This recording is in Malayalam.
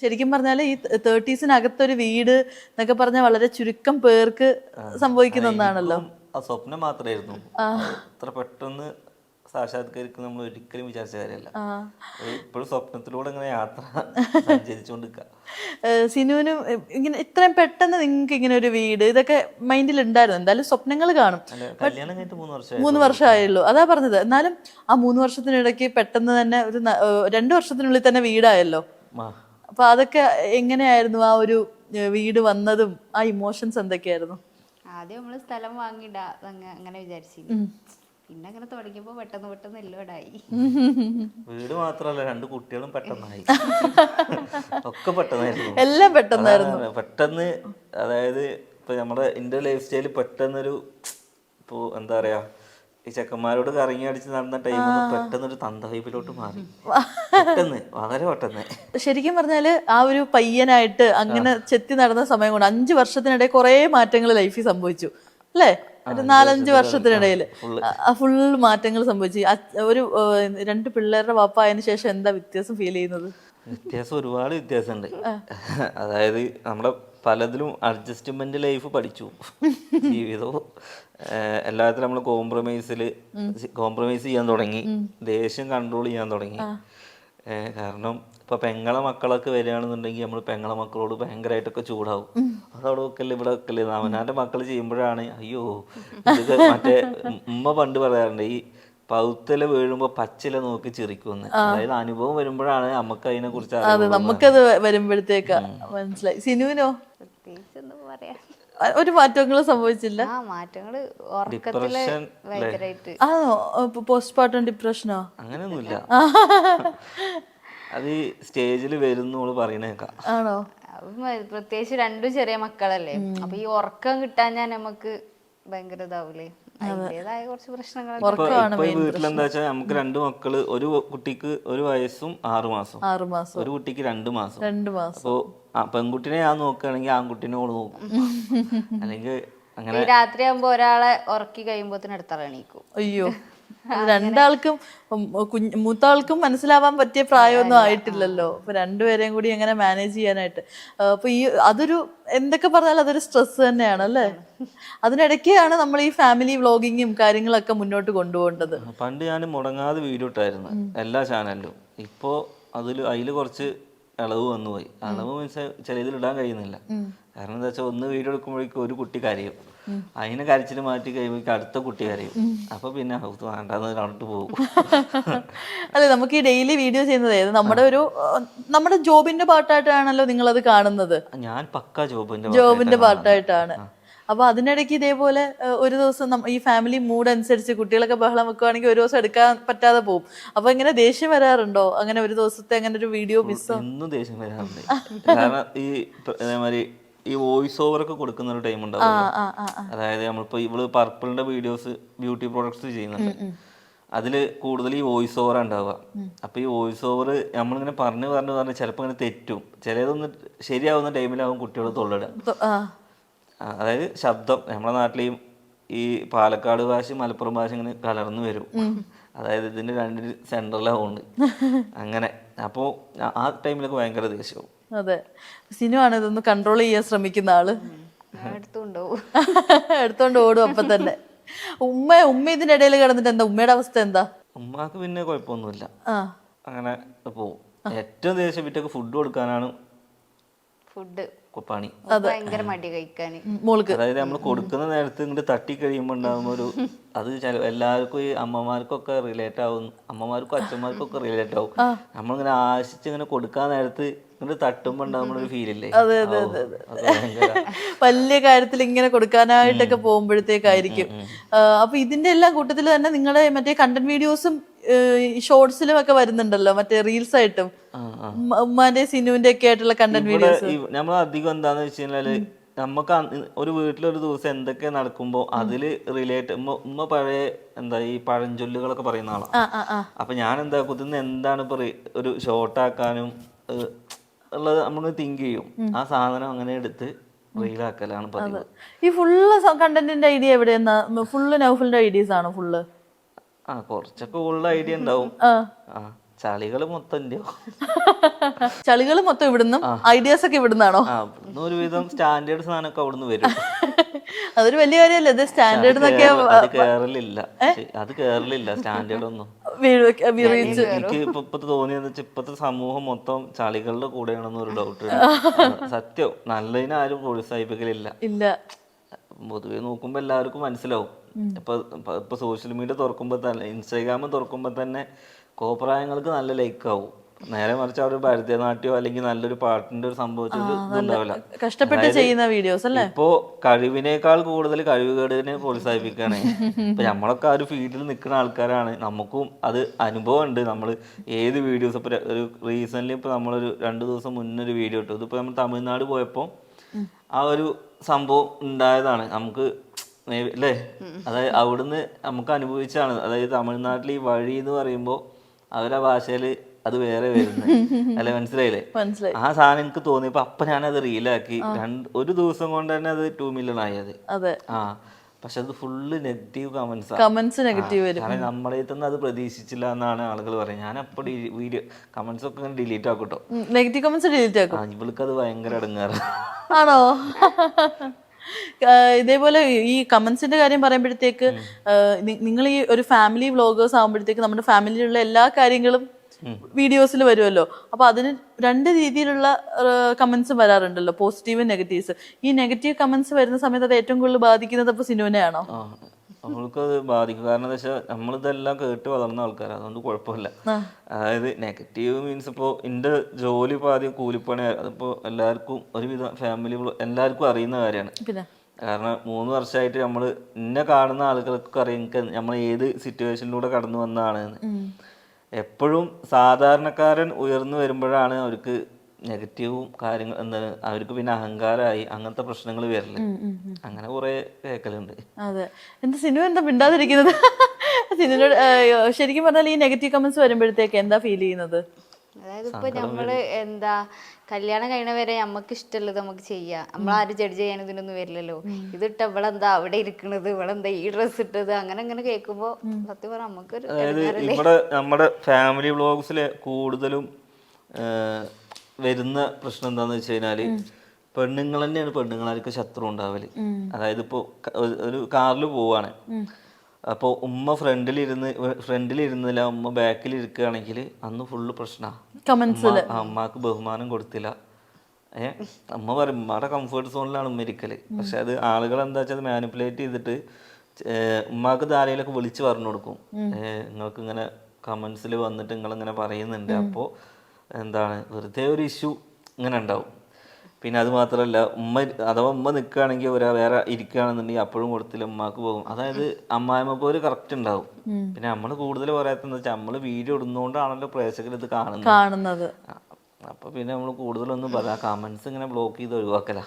ശരിക്കും പറഞ്ഞാൽ ഈ 30s-നകത്തൊരു വീട് എന്നൊക്കെ പറഞ്ഞാൽ വളരെ ചുരുക്കം പേർക്ക് സംഭവിക്കുന്ന ഒന്നാണല്ലോ. ആ സ്വപ്നം മാത്രമായിരുന്നു, അത്ര പെട്ടെന്ന് സാക്ഷാത്കരിക്കും നമ്മൾ ഒരിക്കലും വിചാരിച്ച കാര്യമല്ല. ഇപ്പോഴും സ്വപ്നത്തിലൂടെ ഇങ്ങനെ യാത്ര സഞ്ചരിച്ചുകൊണ്ടിരിക്കുക. സിനുവിനും ഇങ്ങനെ ഇത്രയും പെട്ടെന്ന് നിങ്ങൾക്ക് ഇങ്ങനെ ഒരു വീട് ഇതൊക്കെ മൈൻഡിൽ ഉണ്ടായിരുന്നു? എന്തായാലും സ്വപ്നങ്ങൾ കാണും. കല്യാണം കഴിഞ്ഞിട്ട് 3 വർഷമായുള്ളൂ, അതാ പറഞ്ഞത്. എന്നാലും ആ 3 വർഷത്തിനിടയ്ക്ക് പെട്ടെന്ന് തന്നെ ഒരു 2 വർഷത്തിനുള്ളിൽ തന്നെ വീടായല്ലോ. അപ്പൊ അതൊക്കെ എങ്ങനെയായിരുന്നു? ആ ഒരു വീട് വന്നതും ആ ഇമോഷൻസ് എന്തൊക്കെയായിരുന്നു? ആദ്യം നമ്മള് സ്ഥലം വാങ്ങിയിടാ അങ്ങനെ വിചാരിച്ചില്ല. പിന്നെ അങ്ങനെ തുടങ്ങിയപ്പോ പെട്ടെന്ന് എല്ലോടായി. വീട് മാത്രല്ല, 2 കുട്ടികളും പെട്ടെന്നായി. ഒക്കെ പെട്ടെന്നായിരുന്നു, എല്ലാം പെട്ടെന്നായിരുന്നു. പെട്ടെന്ന്. അതായത് ഇപ്പൊ നമ്മുടെ എന്റെ ലൈഫ് സ്റ്റൈല് പെട്ടെന്നൊരു, ഇപ്പൊ എന്താ പറയാ, ഈ ചെക്കന്മാരോട് കറങ്ങി അടിച്ച് നടന്ന ടൈമിൽ പെട്ടെന്നൊരു തന്തവൈപ്പിലോട്ട് മാറി. പെട്ടെന്ന്, വളരെ പെട്ടെന്ന്. ശരിക്കും പറഞ്ഞാല് ആ ഒരു പയ്യനായിട്ട് അങ്ങനെ ചെത്തി നടന്ന സമയം കൊണ്ട് 5 വർഷത്തിനിടെ കുറെ മാറ്റങ്ങൾ ലൈഫിൽ സംഭവിച്ചു അല്ലേ? ഒരു 4-5 വർഷത്തിനിടയിൽ ഫുൾ മാറ്റങ്ങൾ സംഭവിച്ചു. ഒരു 2 പിള്ളേരുടെ വാപ്പ ആയതിനു ശേഷം എന്താ വ്യത്യാസം ഫീൽ ചെയ്യുന്നത്? വ്യത്യാസം ഒരുപാട് വ്യത്യാസമുണ്ട്. അതായത് നമ്മുടെ പലതിലും അഡ്ജസ്റ്റ്മെന്റ് ലൈഫ് പഠിച്ചു. ജീവിതവും എല്ലാത്തിലും നമ്മൾ കോംപ്രമൈസ് ചെയ്യാൻ തുടങ്ങി, ദേഷ്യം കൺട്രോൾ ചെയ്യാൻ തുടങ്ങി. കാരണം ഇപ്പൊ പെങ്ങളെ മക്കളൊക്കെ വരികയാണെന്നുണ്ടെങ്കിൽ നമ്മൾ പെങ്ങളെ മക്കളോട് ഭയങ്കരമായിട്ടൊക്കെ ചൂടാവും. അതവിടെ വെക്കല്ലേ ഇവിടെ വെക്കല്ലേ. അവനാന്റെ മക്കൾ ചെയ്യുമ്പോഴാണ് അയ്യോ ഇത്. മറ്റേ ഉമ്മ പണ്ട് പറയാറുണ്ട്, ഈ പൗത്തല വീഴുമ്പോ പച്ചില നോക്കി ചിരിക്കുമെന്ന്. അതായത് അനുഭവം വരുമ്പോഴാണ് നമുക്ക് അതിനെ കുറിച്ച് നമുക്കത് വരുമ്പോഴത്തേക്കാ മനസ്സിലായി. സിനുവിനോ ഒരു മാറ്റങ്ങളും സംഭവിച്ചില്ല? പോസ്റ്റ്മോർട്ടം ഡിപ്രഷനോ? അങ്ങനെയൊന്നുമില്ല, അത് സ്റ്റേജിൽ വരുന്നു പറയണേക്കാം. ആണോ? പ്രത്യേകിച്ച് 2 ചെറിയ മക്കളല്ലേ, അപ്പൊ ഈ ഉറക്കം കിട്ടാൻ നമുക്ക് ഭയങ്കര ഇതാവൂലേ, അതിന്റേതായ കുറച്ച് പ്രശ്നങ്ങൾ. വീട്ടിലെന്താ വെച്ചാൽ നമുക്ക് 2 മക്കള്, ഒരു കുട്ടിക്ക് 1 വയസ്സും 6 മാസം, ഒരു കുട്ടിക്ക് 2 മാസം. അപ്പൊ പെൺകുട്ടിനെ ഞാൻ നോക്കുകയാണെങ്കിൽ ആൺകുട്ടിനെ ഓള് നോക്കും. അല്ലെങ്കിൽ അങ്ങനെ രാത്രി ആകുമ്പോ ഒരാളെ ഉറക്കി കഴിയുമ്പോത്തിന് അടുത്ത എണീക്കും. അയ്യോ, രണ്ടാൾക്കും മൂത്താൾക്കും മനസ്സിലാവാൻ പറ്റിയ പ്രായമൊന്നും ആയിട്ടില്ലല്ലോ. അപ്പൊ 2 പേരെയും കൂടി എങ്ങനെ മാനേജ് ചെയ്യാനായിട്ട്. അപ്പൊ ഈ അതൊരു എന്തൊക്കെ പറഞ്ഞാൽ അതൊരു സ്ട്രെസ് തന്നെയാണ് അല്ലേ? അതിനിടയ്ക്കാണ് നമ്മൾ ഈ ഫാമിലി വ്ളോഗിങ്ങും കാര്യങ്ങളൊക്കെ മുന്നോട്ട് കൊണ്ടുപോകേണ്ടത്. പണ്ട് ഞാൻ മുടങ്ങാതെ വീഡിയോ ഇട്ടായിരുന്നു എല്ലാ ചാനലിലും. ഇപ്പോ അതിൽ കുറച്ച് ഇളവ് വന്നുപോയി. ഇളവ് മീൻസ് ചിലതിൽ ഇടാൻ കഴിയുന്നില്ല. കാരണം എന്താ വെച്ചാൽ ഒന്ന് വീഡിയോ എടുക്കുമ്പോഴേക്കും ഒരു കുട്ടി കരയും, അതിനെ കരച്ചിൽ മാറ്റി കഴിയുമ്പോഴേക്കും അടുത്ത കുട്ടി കരയും. അപ്പൊ പിന്നെ വേണ്ടാന്ന് കണ്ടിട്ട് പോകും. അതെ, നമുക്ക് ഈ ഡെയിലി വീഡിയോ ചെയ്യുന്നത് നമ്മുടെ ജോബിന്റെ പാർട്ടായിട്ടാണല്ലോ നിങ്ങളത് കാണുന്നത്. ഞാൻ പക്കാ ജോബിന്റെ പാർട്ടായിട്ടാണ്. അപ്പൊ അതിനിടയ്ക്ക് ഇതേപോലെ ഒരു ദിവസം ഈ ഫാമിലി മൂഡ് അനുസരിച്ച് കുട്ടികളൊക്കെ ബഹളം വെക്കുവാണെങ്കിൽ ഒരു ദിവസം എടുക്കാൻ പറ്റാതെ പോകും. അപ്പൊ ഇങ്ങനെ ദേഷ്യം വരാറുണ്ടോ? അങ്ങനെ ഒരു ദിവസത്തെ അങ്ങനെ ഒരു വീഡിയോ മിസ്? ഒന്നും ദേഷ്യം വരാറുണ്ട്. കാരണം അതേമാതിരി ഈ വോയിസ് ഓവർ ഒക്കെ കൊടുക്കുന്ന ഒരു ടൈം ഉണ്ടാവും. അതായത് നമ്മളിപ്പോ ഇവള് പർപ്പിളിന്റെ വീഡിയോസ്, ബ്യൂട്ടി പ്രോഡക്ട്സ് ചെയ്യുന്നുണ്ട്. അതില് കൂടുതൽ ഈ വോയിസ് ഓവർ ഉണ്ടാവുക. അപ്പൊ ഈ വോയിസ് ഓവർ നമ്മളിങ്ങനെ പറഞ്ഞ് ചിലപ്പോ ഇങ്ങനെ തെറ്റും. ചിലതൊന്ന് ശരിയാവുന്ന ടൈമിലാവും കുട്ടികൾ തൊള്ളിടുക. അതായത് ശബ്ദം നമ്മുടെ നാട്ടിലെയും ഈ പാലക്കാട് ഭാഷ മലപ്പുറം ഭാഷ ഇങ്ങനെ കലർന്നു വരും. അതായത് ഇതിന്റെ 2 സെൻട്രലാവുണ്ട് അങ്ങനെ. അപ്പോ ആ ടൈമിലൊക്കെ ഭയങ്കര ദേഷ്യവും. അതെ, സിനു ആണ് ഇതൊന്ന് കൺട്രോൾ ചെയ്യാൻ ശ്രമിക്കുന്ന ആള്. എടുത്തോണ്ട് ഓടും അപ്പൊ തന്നെ. ഉമ്മ ഇതിന്റെ ഇടയിൽ കിടന്നിട്ട് എന്താ ഉമ്മയുടെ അവസ്ഥ എന്താ? ഉമ്മാക്ക് പിന്നെ കുഴപ്പമൊന്നുമില്ല, അങ്ങനെ പോവും. ഏറ്റവും ദേഷ്യം വിറ്റൊക്കെ ഫുഡ് കൊടുക്കാനാണ് പണി. ഭയങ്കര മടി കഴിക്കാന്. അതായത് നമ്മൾ കൊടുക്കുന്ന നേരത്ത് ഇങ്ങോട്ട് തട്ടി കഴിയുമ്പോ ഉണ്ടാകുമ്പോ അത് എല്ലാവർക്കും ഈ അമ്മമാർക്കൊക്കെ റിലേറ്റ് ആവും, അമ്മമാർക്കും അച്ഛന്മാർക്കൊക്കെ റിലേറ്റ് ആവും. നമ്മളിങ്ങനെ ആശിച്ച് ഇങ്ങനെ കൊടുക്കാൻ നേരത്ത് ഇങ്ങോട്ട് തട്ടുമ്പോ ഉണ്ടാകുന്ന ഒരു ഫീൽ ഇല്ലേ? വലിയ കാര്യത്തിൽ ഇങ്ങനെ കൊടുക്കാനായിട്ടൊക്കെ പോകുമ്പോഴത്തേക്കായിരിക്കും. അപ്പൊ ഇതിന്റെ എല്ലാം കൂട്ടത്തിൽ തന്നെ നിങ്ങളുടെ മറ്റേ കണ്ടന്റ് വീഡിയോസും ഷോർട്സിലും ഒക്കെ വരുന്നുണ്ടല്ലോ, മറ്റേ റീൽസ് ആയിട്ടും ഉമ്മാന്റെ സിനുവിന്റെ ഒക്കെ ആയിട്ടുള്ള കണ്ടന്റ് വീഡിയോസ്. നമ്മൾ അധികം എന്താന്ന് വെച്ച് കഴിഞ്ഞാല് നമുക്ക് ഒരു വീട്ടിലൊരു ദിവസം എന്തൊക്കെ നടക്കുമ്പോ അതില് റിലേറ്റ്. ഉമ്മ പഴയ ഈ പഴഞ്ചൊല്ലുകളൊക്കെ പറയുന്ന ആളാണ്. അപ്പൊ ഞാൻ എന്താ കുതിന്ന് എന്താണ് ഇപ്പൊ ഒരു ഷോർട്ടാക്കാനും ഉള്ളത് നമ്മൾ തിങ്ക് ചെയ്യും. ആ സാധനം അങ്ങനെ എടുത്ത് റീലാക്കലാണ് പതിവ്. ഈ ഫുള്ള് കണ്ടന്റിന്റെ ഐഡിയ എവിടെയെന്നാ? ഫുള്ള് നൗഫലിന്റെ ഐഡിയസ് ആണോ? ഫുള്ള് കുറച്ചൊക്കെ ഉള്ള ഐഡിയ ഉണ്ടാവും. ചളികൾ മൊത്തം എന്റെയോ. ചളികൾ മൊത്തം ഇവിടുന്നും ഐഡിയാസ് ഒക്കെ ഇവിടുന്നാണോ? ആ ഇവിടുന്ന് ഒരുവിധം സ്റ്റാൻഡേർഡ് സാധനമൊക്കെ അവിടുന്ന് വരും. അതൊരു വലിയ കാര്യമല്ലേ, ഇത് സ്റ്റാൻഡേർഡ് എന്നൊക്കെ അത് കേറലില്ല, അത് കേറലില്ല സ്റ്റാൻഡേർഡ് ഒന്നും. എനിക്ക് ഇപ്പൊ തോന്നിയെന്ന് വെച്ചാൽ ഇപ്പത്തെ സമൂഹം മൊത്തം ചളികളുടെ കൂടെയാണെന്ന് ഒരു ഡൗട്ട്. സത്യം, നല്ലതിനെ ആരും പ്രോത്സാഹിപ്പിക്കലില്ല. ഇല്ല, പൊതുവെ നോക്കുമ്പോ എല്ലാവർക്കും മനസ്സിലാവും. ഇപ്പൊ സോഷ്യൽ മീഡിയ തുറക്കുമ്പോ തന്നെ, ഇൻസ്റ്റാഗ്രാം തുറക്കുമ്പോ തന്നെ കോപ്രായങ്ങൾക്ക് നല്ല ലൈക്ക് ആവും. നേരെ മറിച്ച് അവിടെ ഭരതനാട്യമോ അല്ലെങ്കിൽ നല്ലൊരു പാട്ടിന്റെ ഒരു സംഭവത്തിണ്ടാവില്ല. കഷ്ടപ്പെട്ട് ചെയ്യുന്ന വീഡിയോസ് അല്ലേ. ഇപ്പോ കഴിവിനേക്കാൾ കൂടുതൽ കഴിവുകേടിനെ പ്രോത്സാഹിപ്പിക്കുകയാണ്. ഇപ്പൊ നമ്മളൊക്കെ ആ ഒരു ഫീൽഡിൽ നിൽക്കുന്ന ആൾക്കാരാണ്, നമുക്കും അത് അനുഭവം ഉണ്ട്. നമ്മൾ ഏത് വീഡിയോസ് ഇപ്പൊ ഒരു റീസെന്റ് ഇപ്പൊ നമ്മളൊരു 2 ദിവസം മുന്നേ ഒരു വീഡിയോ ഇട്ടു. ഇതിപ്പോ നമ്മൾ തമിഴ്നാട് പോയപ്പോ ആ ഒരു സംഭവം ഉണ്ടായതാണ് നമുക്ക് അല്ലേ. അതായത് അവിടുന്ന് നമുക്ക് അനുഭവിച്ചാണ്. അതായത് തമിഴ്നാട്ടിൽ ഈ വഴി എന്ന് പറയുമ്പോൾ അവരുടെ ഭാഷയില് അത് വേറെ വരുന്നത് അല്ലെ, മനസ്സിലായില്ലേ? ആ സാധനം എനിക്ക് തോന്നിയപ്പോ അപ്പൊ ഞാനത് റീലാക്കി. ഒരു ദിവസം കൊണ്ട് തന്നെ അത് 2 മില്യൺ ആയത്. ആ പക്ഷെ അത് ഫുള്ള് നെഗറ്റീവ് കമന്റ്സ് നെഗറ്റീവ് വരും. കാരണം നമ്മുടെ അടുത്ത് അത് പ്രതീക്ഷിച്ചില്ല എന്നാണ് ആളുകൾ പറയുന്നത്. ഞാൻ അപ്പൊ വീഡിയോ കമന്റ്സ് ഒക്കെ ഡിലീറ്റ് ആക്കട്ടോ, നെഗറ്റീവ് കമന്റ്സ് ഡിലീറ്റ് ആക്കും. ഇവൾക്ക് അത് ഭയങ്കര അടങ്ങാറ് ആണോ? ഇതേപോലെ ഈ കമന്റ്സിന്റെ കാര്യം പറയുമ്പോഴത്തേക്ക് നിങ്ങൾ ഈ ഒരു ഫാമിലി വ്ളോഗേഴ്സ് ആകുമ്പോഴത്തേക്ക് നമ്മുടെ ഫാമിലിയിലുള്ള എല്ലാ കാര്യങ്ങളും വീഡിയോസിൽ വരുമല്ലോ. അപ്പൊ അതിന് 2 രീതിയിലുള്ള കമന്റ്സ് വരാറുണ്ടല്ലോ, പോസിറ്റീവും നെഗറ്റീവ്സ്. ഈ നെഗറ്റീവ് കമന്റ്സ് വരുന്ന സമയത്ത് അത് ഏറ്റവും കൂടുതൽ ബാധിക്കുന്നത് അപ്പൊ സിനുവിനെയാണോ? നമ്മൾക്കത് ബാധിക്കും. കാരണം എന്താ വെച്ചാൽ നമ്മളിതെല്ലാം കേട്ട് വളർന്ന ആൾക്കാരാണ്, അതുകൊണ്ട് കുഴപ്പമില്ല. അതായത് നെഗറ്റീവ് മീൻസ് ഇപ്പോൾ എൻ്റെ ജോലി ഇപ്പോൾ ആദ്യം കൂലിപ്പണി, അതിപ്പോൾ എല്ലാവർക്കും ഒരുവിധം ഫാമിലി എല്ലാവർക്കും അറിയുന്ന കാര്യമാണ്. കാരണം 3 വർഷമായിട്ട് നമ്മൾ എന്നെ കാണുന്ന ആളുകൾക്കൊക്കെ അറിയാം എനിക്ക് നമ്മൾ ഏത് സിറ്റുവേഷനിലൂടെ കടന്നു വന്നതാണെന്ന്. എപ്പോഴും സാധാരണക്കാരൻ ഉയർന്നു വരുമ്പോഴാണ് അവർക്ക് നെഗറ്റീവും കാര്യങ്ങൾ എന്താണ്, അവർക്ക് പിന്നെ അഹങ്കാരമായി അങ്ങനത്തെ പ്രശ്നങ്ങൾ വരില്ല. അങ്ങനെ കുറെ കേൾക്കലുണ്ട്. അതെ, എന്താ സിനിമ എന്താ മിണ്ടാതിരിക്കുന്നത്? സിനിമയോട് ശരിക്കും പറഞ്ഞാൽ ഈ നെഗറ്റീവ് കമന്റ്സ് വരുമ്പോഴത്തേക്ക് എന്താ ഫീൽ ചെയ്യുന്നത്? അതായത് ഇപ്പൊ നമ്മള് എന്താ കല്യാണം കഴിയണ വരെ നമുക്ക് ഇഷ്ടമുള്ളത് നമുക്ക് ചെയ്യാം, നമ്മളാരും ജഡ്ജ് ചെയ്യാൻ ഇതിനൊന്നും വരില്ലല്ലോ. ഇതിട്ട ഇവളെന്താ അവിടെ ഇരിക്കണത്, ഇവളെന്താ ഈ ഡ്രസ് ഇട്ടത്, അങ്ങനെ കേൾക്കുമ്പോ സത്യം പറഞ്ഞാൽ നമുക്കൊരു ഇവിടെ നമ്മുടെ ഫാമിലി വ്ളോഗ്സിലെ കൂടുതലും വരുന്ന പ്രശ്നം എന്താന്ന് വെച്ച് കഴിഞ്ഞാല് പെണ്ണുങ്ങൾ തന്നെയാണ് പെണ്ണുങ്ങളാർക്ക് ശത്രു ഉണ്ടാവല്. ഇപ്പോ ഒരു കാറിൽ പോവാണ്, അപ്പോൾ ഉമ്മ ഫ്രണ്ടിലിരുന്നില്ല, ഉമ്മ ബാക്കിൽ ഇരിക്കുകയാണെങ്കിൽ അന്ന് ഫുള്ള് പ്രശ്നമാണ്. അമ്മക്ക് ബഹുമാനം കൊടുത്തില്ല. അമ്മ പറയും ഉമ്മയുടെ കംഫേർട്ട് സോണിലാണ് ഉമ്മ ഇരിക്കല്. പക്ഷെ അത് ആളുകൾ എന്താ വെച്ചാൽ മാനിപ്പുലേറ്റ് ചെയ്തിട്ട് ഉമ്മാക്ക് ധാരയിലൊക്കെ വിളിച്ച് പറഞ്ഞു കൊടുക്കും, നിങ്ങൾക്ക് ഇങ്ങനെ കമന്റ്സിൽ വന്നിട്ട് നിങ്ങളിങ്ങനെ പറയുന്നുണ്ട്, അപ്പോൾ എന്താണ് വെറുതെ ഒരു ഇഷ്യൂ ഇങ്ങനെ ഉണ്ടാവും. പിന്നെ അത് മാത്രമല്ല അഥവാ ഉമ്മ നിൽക്കുകയാണെങ്കിൽ വേറെ ഇരിക്കുകയാണെന്നുണ്ടെങ്കിൽ അപ്പോഴും കൊടുത്തില്ല, ഉമ്മാക്ക് പോകും. അതായത് അമ്മായിമ്മക്ക് ഒരു കറക്റ്റ് ഉണ്ടാവും. പിന്നെ നമ്മൾ കൂടുതൽ പറയാത്തെന്ന് വെച്ചാൽ നമ്മൾ വീഡിയോ ഇടുന്നോണ്ടാണല്ലോ പ്രേക്ഷകർ ഇത് കാണുന്നത്. അപ്പൊ പിന്നെ നമ്മൾ കൂടുതലൊന്നും പറയാം, കമന്റ്സ് ഇങ്ങനെ ബ്ലോക്ക് ചെയ്ത് ഒഴിവാക്കല.